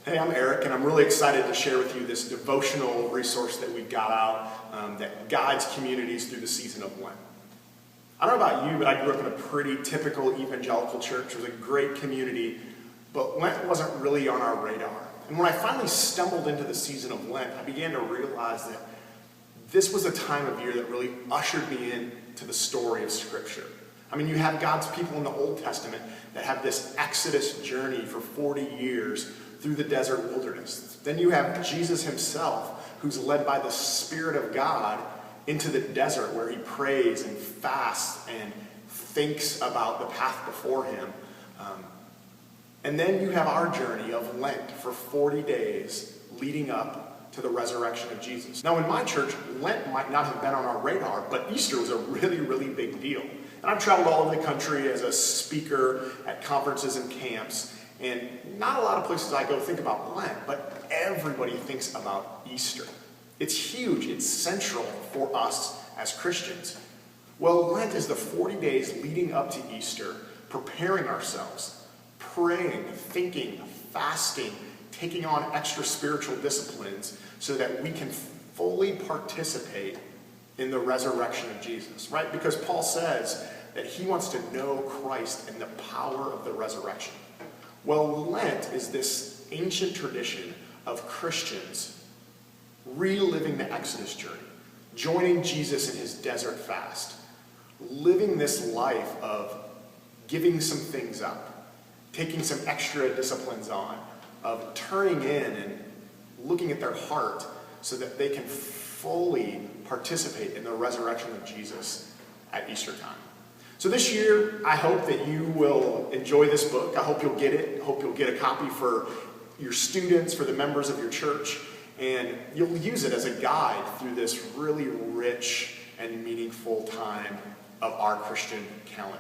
Hey, I'm Eric, and I'm really excited to share with you this devotional resource that we've got out that guides communities through the season of Lent. I don't know about you, but I grew up in a pretty typical evangelical church. It was a great community, but Lent wasn't really on our radar. And when I finally stumbled into the season of Lent, I began to realize that this was a time of year that really ushered me into the story of Scripture. I mean, you have God's people in the Old Testament that have this Exodus journey for 40 years through the desert wilderness. Then you have Jesus himself, who's led by the Spirit of God into the desert where he prays and fasts and thinks about the path before him. And then you have our journey of Lent for 40 days leading up to the resurrection of Jesus. Now, in my church, Lent might not have been on our radar, but Easter was a really, really big deal. And I've traveled all over the country as a speaker at conferences and camps, and not a lot of places I go think about Lent, but everybody thinks about Easter. It's huge. It's central for us as Christians. Well, Lent is the 40 days leading up to Easter, preparing ourselves, praying, thinking, fasting, taking on extra spiritual disciplines so that we can fully participate in the resurrection of Jesus, right? Because Paul says that he wants to know Christ and the power of the resurrection. Well, Lent is this ancient tradition of Christians reliving the Exodus journey, joining Jesus in his desert fast, living this life of giving some things up, taking some extra disciplines on, of turning in and looking at their heart so that they can fully participate in the resurrection of Jesus at Easter time. So this year, I hope that you will enjoy this book. I hope you'll get it. I hope you'll get a copy for your students, for the members of your church, and you'll use it as a guide through this really rich and meaningful time of our Christian calendar.